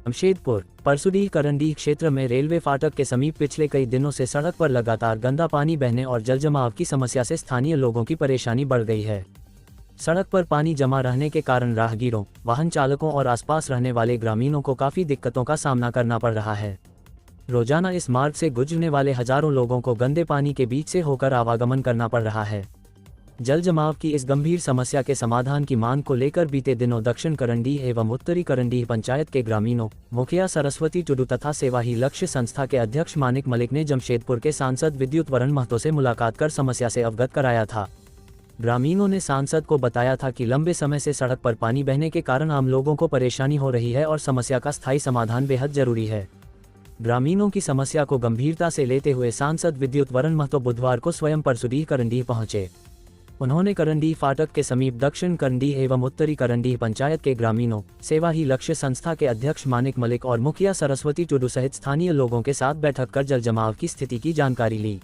जमशेदपुर परसुडीह करंडीह क्षेत्र में रेलवे फाटक के समीप पिछले कई दिनों से सड़क पर लगातार गंदा पानी बहने और जलजमाव की समस्या से स्थानीय लोगों की परेशानी बढ़ गई है। सड़क पर पानी जमा रहने के कारण राहगीरों, वाहन चालकों और आसपास रहने वाले ग्रामीणों को काफ़ी दिक्कतों का सामना करना पड़ रहा है। रोजाना इस मार्ग से गुजरने वाले हजारों लोगों को गंदे पानी के बीच से होकर आवागमन करना पड़ रहा है। जल जमाव की इस गंभीर समस्या के समाधान की मांग को लेकर बीते दिनों दक्षिण करंडीह एवं उत्तरी करंडीह पंचायत के ग्रामीणों, मुखिया सरस्वती टुडू तथा सेवा ही लक्ष्य संस्था के अध्यक्ष मानिक मलिक ने जमशेदपुर के सांसद विद्युत वरण महतो से मुलाकात कर समस्या से अवगत कराया था। ग्रामीणों ने सांसद को बताया था कि लंबे समय से सड़क पर पानी बहने के कारण आम लोगों को परेशानी हो रही है और समस्या का स्थायी समाधान बेहद जरूरी है। ग्रामीणों की समस्या को गंभीरता से लेते हुए सांसद विद्युत वरण महतो बुधवार को स्वयं परसुडीह करंडीह पहुंचे। उन्होंने करंडीह फाटक के समीप दक्षिण करंडीह एवं उत्तरी करंडीह पंचायत के ग्रामीणों, सेवा ही लक्ष्य संस्था के अध्यक्ष मानिक मलिक और मुखिया सरस्वती टुडू सहित स्थानीय लोगों के साथ बैठक कर जल जमाव की स्थिति की जानकारी ली।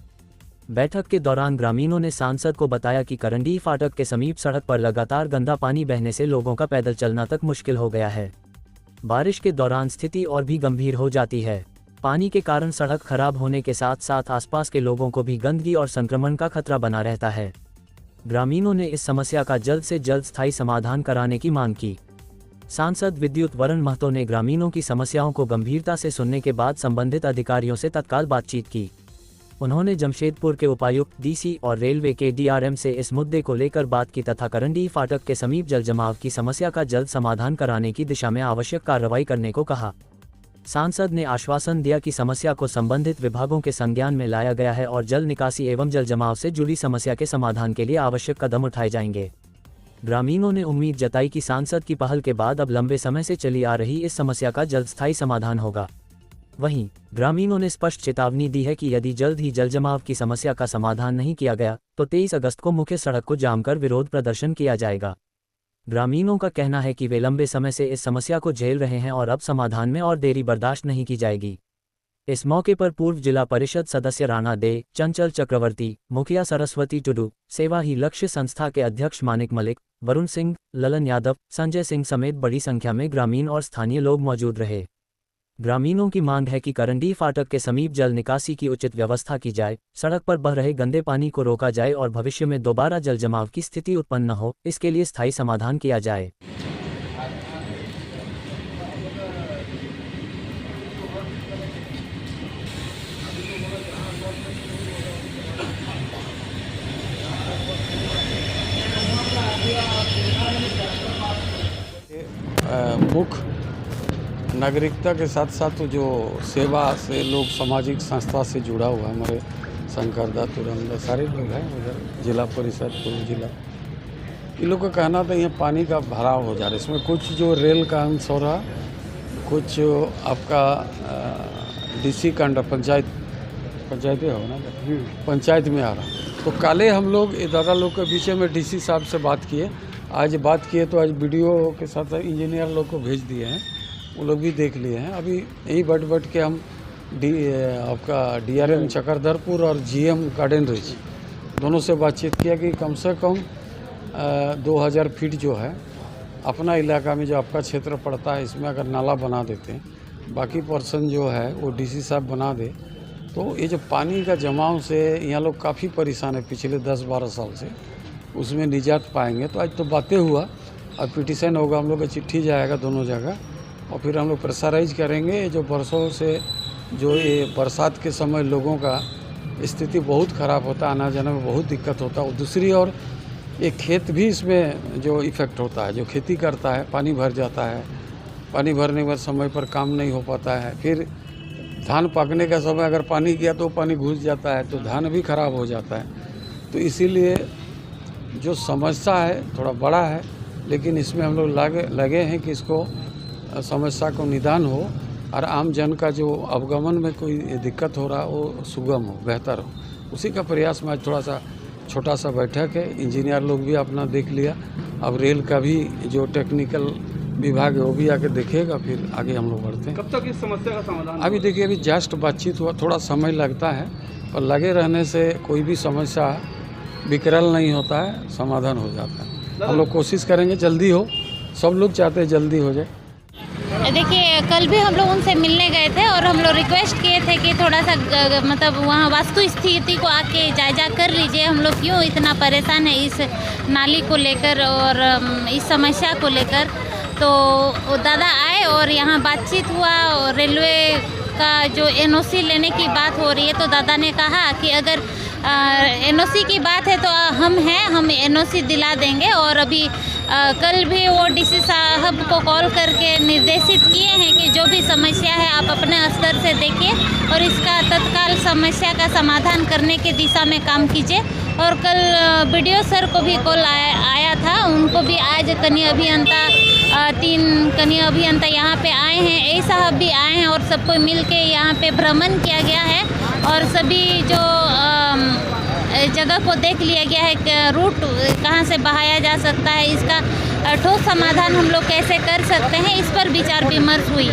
बैठक के दौरान ग्रामीणों ने सांसद को बताया कि करंडीह फाटक के समीप सड़क पर लगातार गंदा पानी बहने से लोगों का पैदल चलना तक मुश्किल हो गया है। बारिश के दौरान स्थिति और भी गंभीर हो जाती है। पानी के कारण सड़क खराब होने के साथ साथ आसपास के लोगों को भी गंदगी और संक्रमण का खतरा बना रहता है। ग्रामीणों ने इस समस्या का जल्द से जल्द स्थायी समाधान कराने की मांग की। सांसद विद्युत वरण महतो ने ग्रामीणों की समस्याओं को गंभीरता से सुनने के बाद संबंधित अधिकारियों से तत्काल बातचीत की। उन्होंने जमशेदपुर के उपायुक्त, डीसी और रेलवे के डीआरएम से इस मुद्दे को लेकर बात की तथा करंडीह फाटक के समीप जल जमाव की समस्या का जल्द समाधान कराने की दिशा में आवश्यक कार्रवाई करने को कहा। सांसद ने आश्वासन दिया कि समस्या को संबंधित विभागों के संज्ञान में लाया गया है और जल निकासी एवं जल जमाव से जुड़ी समस्या के समाधान के लिए आवश्यक कदम उठाए जाएंगे। ग्रामीणों ने उम्मीद जताई कि सांसद की पहल के बाद अब लंबे समय से चली आ रही इस समस्या का जल्द स्थायी समाधान होगा। वहीं ग्रामीणों ने स्पष्ट चेतावनी दी है कि यदि जल्द ही जल जमाव की समस्या का समाधान नहीं किया गया तो 23 अगस्त को मुख्य सड़क को जाम कर विरोध प्रदर्शन किया जाएगा। ग्रामीणों का कहना है कि वे लंबे समय से इस समस्या को झेल रहे हैं और अब समाधान में और देरी बर्दाश्त नहीं की जाएगी। इस मौके पर पूर्व जिला परिषद सदस्य राणा दे, चंचल चक्रवर्ती, मुखिया सरस्वती टुडू, सेवा ही लक्ष्य संस्था के अध्यक्ष मानिक मलिक, वरुण सिंह, ललन यादव, संजय सिंह समेत बड़ी संख्या में ग्रामीण और स्थानीय लोग मौजूद रहे। ग्रामीणों की मांग है कि करंडीह फाटक के समीप जल निकासी की उचित व्यवस्था की जाए, सड़क पर बह रहे गंदे पानी को रोका जाए और भविष्य में दोबारा जल जमाव की स्थिति उत्पन्न न हो, इसके लिए स्थायी समाधान किया जाए। मुख्य नागरिकता के साथ साथ जो सेवा से लोग सामाजिक संस्था से जुड़ा हुआ हमारे शंकरदा तुरंगा सारे लोग हैं उधर जिला परिषद पूर्व जिला, इन लोग का कहना था यहाँ पानी का भराव हो जा रहा है। इसमें कुछ जो रेल का अंश हो रहा, कुछ आपका डीसी का अंडर पंचायत हो ना, पंचायत में आ रहा। तो काले हम लोग दादा लोग के बीच में डीसी साहब से बात किए, आज बात किए तो आज वीडियो के साथ इंजीनियर लोग को भेज दिए हैं, वो लोग भी देख लिए हैं। अभी यहीं बैठ के हम आपका डीआरएम चक्रधरपुर और जीएम गार्डन रिज दोनों से बातचीत किया कि कम से कम 2000 फीट जो है अपना इलाका में जो आपका क्षेत्र पड़ता है इसमें अगर नाला बना देते हैं, बाकी पर्सन जो है वो डीसी साहब बना दे तो ये जो पानी का जमाव से यहाँ लोग काफ़ी परेशान है पिछले 10-12 साल से, उसमें निजात पाएंगे। तो आज तो बातें हुआ, अब पिटीशन होगा, हम लोग का चिट्ठी जाएगा दोनों जगह और फिर हम लोग प्रेशराइज करेंगे। जो बरसों से जो ये बरसात के समय लोगों का स्थिति बहुत ख़राब होता है, आना जाने में बहुत दिक्कत होता है। और दूसरी ओर ये खेत भी इसमें जो इफ़ेक्ट होता है, जो खेती करता है पानी भर जाता है, पानी भरने के बाद समय पर काम नहीं हो पाता है। फिर धान पकने का समय अगर पानी गया तो पानी घुस जाता है तो धान भी खराब हो जाता है। तो इसीलिए जो समस्या है थोड़ा बड़ा है, लेकिन इसमें हम लोग लगे हैं कि इसको समस्या को निदान हो और आम जन का जो अवगमन में कोई दिक्कत हो रहा वो सुगम हो, बेहतर हो, उसी का प्रयास में आज थोड़ा सा छोटा सा बैठक है। इंजीनियर लोग भी अपना देख लिया, अब रेल का भी जो टेक्निकल विभाग है वो भी आके देखेगा, फिर आगे हम लोग बढ़ते हैं। कब तक इस समस्या का समाधान? अभी देखिए, अभी जस्ट बातचीत हुआ, थोड़ा समय लगता है और लगे रहने से कोई भी समस्या विकराल नहीं होता है, समाधान हो जाता है। हम लोग कोशिश करेंगे जल्दी हो, सब लोग चाहते हैं जल्दी हो जाए। देखिए, कल भी हम लोग उनसे मिलने गए थे और हम लोग रिक्वेस्ट किए थे कि थोड़ा सा मतलब वहाँ वास्तु स्थिति को आके जायजा कर लीजिए, हम लोग क्यों इतना परेशान है इस नाली को लेकर और इस समस्या को लेकर। तो वो दादा आए और यहाँ बातचीत हुआ और रेलवे का जो NOC लेने की बात हो रही है, तो दादा ने कहा कि अगर NOC की बात है तो हम NOC दिला देंगे। और अभी कल भी वो DC साहब को कॉल करके निर्देशित किए हैं कि जो भी समस्या है आप अपने स्तर से देखिए और इसका तत्काल समस्या का समाधान करने की दिशा में काम कीजिए। और कल BDO सर को भी कॉल आया था, उनको भी आज कनीय अभियंता 3 कनीय अभियंता यहाँ पे आए हैं, A साहब भी आए हैं और सबको मिल के यहाँ पे भ्रमण किया गया है और सभी जो जगह को देख लिया गया है कि रूट कहाँ से बहाया जा सकता है, इसका ठोस समाधान हम लोग कैसे कर सकते हैं, इस पर विचार विमर्श हुई।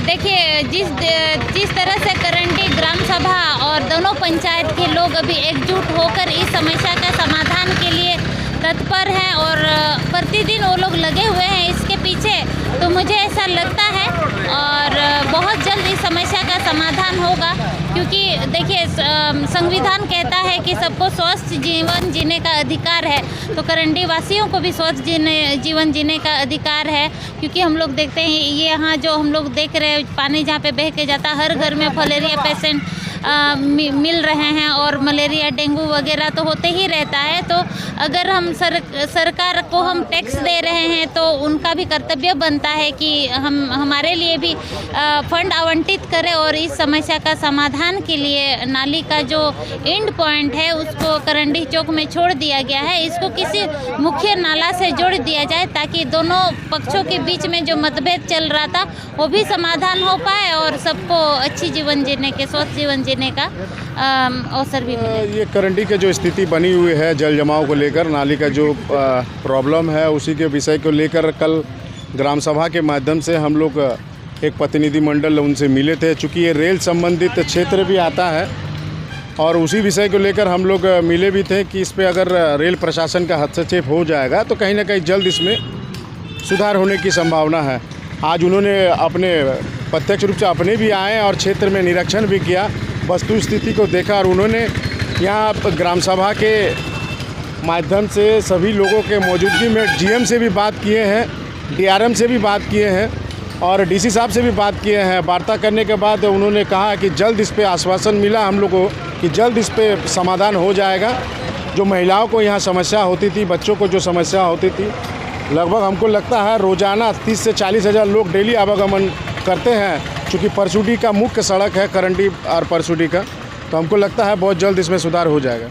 देखिए, जिस तरह से करंडी ग्राम सभा और दोनों पंचायत के लोग अभी एकजुट होकर इस समस्या का समाधान के लिए तत्पर हैं और प्रतिदिन वो लोग लगे हुए हैं इसके पीछे, तो मुझे ऐसा लगता है और बहुत जल्द इस समस्या का समाधान होगा। क्योंकि देखिए, संविधान कहता है कि सबको स्वस्थ जीवन जीने का अधिकार है, तो करंडी वासियों को भी स्वस्थ जीवन जीने का अधिकार है। क्योंकि हम लोग देखते हैं ये यहाँ जो हम लोग देख रहे हैं पानी जहाँ पे बह के जाता है, हर घर में फलेरिया पेशेंट मिल रहे हैं और मलेरिया डेंगू वगैरह तो होते ही रहता है। तो अगर हम सरकार को हम टैक्स दे रहे हैं तो उनका भी कर्तव्य बनता है कि हमारे लिए भी फंड आवंटित करें और इस समस्या का समाधान के लिए नाली का जो एंड पॉइंट है उसको करंडी चौक में छोड़ दिया गया है, इसको किसी मुख्य नाला से जोड़ दिया जाए ताकि दोनों पक्षों के बीच में जो मतभेद चल रहा था वो भी समाधान हो पाए और सबको अच्छी जीवन जीने के स्वस्थ जीवन जीने का अवसर भी मिले। ये करंडी के जो स्थिति बनी हुई है जल जमाव को लेकर, नाली का जो प्रॉब्लम है उसी के विषय को लेकर कल ग्राम सभा के माध्यम से हम लोग एक प्रतिनिधिमंडल उनसे मिले थे। चूँकि ये रेल संबंधित क्षेत्र भी आता है और उसी विषय को लेकर हम लोग मिले भी थे कि इस पे अगर रेल प्रशासन का हस्तक्षेप हो जाएगा तो कहीं ना कहीं जल्द इसमें सुधार होने की संभावना है। आज उन्होंने अपने प्रत्यक्ष रूप से अपने भी आए और क्षेत्र में निरीक्षण भी किया, वस्तु स्थिति को देखा और उन्होंने यहाँ ग्राम सभा के माध्यम से सभी लोगों के मौजूदगी में GM से भी बात किए हैं, DRM से भी बात किए हैं और DC साहब से भी बात किए हैं। वार्ता करने के बाद उन्होंने कहा कि जल्द इस पे आश्वासन मिला हम लोगों को कि जल्द इस पे समाधान हो जाएगा। जो महिलाओं को यहाँ समस्या होती थी, बच्चों को जो समस्या होती थी, लगभग हमको लगता है रोज़ाना 30 से 40 हज़ार लोग डेली आवागमन करते हैं। चूँकि परसुडी का मुख्य सड़क है करंडी और परसुडी का, तो हमको लगता है बहुत जल्द इसमें सुधार हो जाएगा।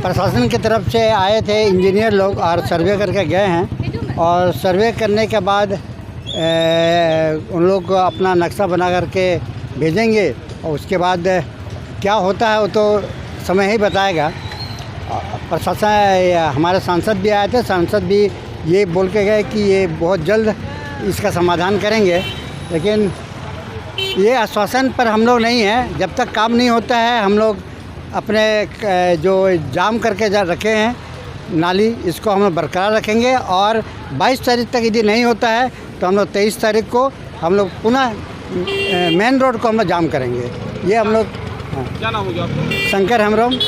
प्रशासन की तरफ से आए थे इंजीनियर लोग और सर्वे करके गए हैं और सर्वे करने के बाद उन लोग अपना नक्शा बना करके भेजेंगे और उसके बाद क्या होता है वो तो समय ही बताएगा। प्रशासन हमारे सांसद भी आए थे, सांसद भी ये बोल के गए कि ये बहुत जल्द इसका समाधान करेंगे, लेकिन ये आश्वासन पर हम लोग नहीं हैं। जब तक काम नहीं होता है हम लोग अपने जो जाम करके रखे हैं नाली, इसको हम लोग बरकरार रखेंगे और 22 तारीख तक यदि नहीं होता है तो हम लोग 23 तारीख को हम लोग पुनः मेन रोड को हम लोग जाम करेंगे। ये हम लोग। क्या नाम हो गया आपका? शंकर हेम्ब्रम।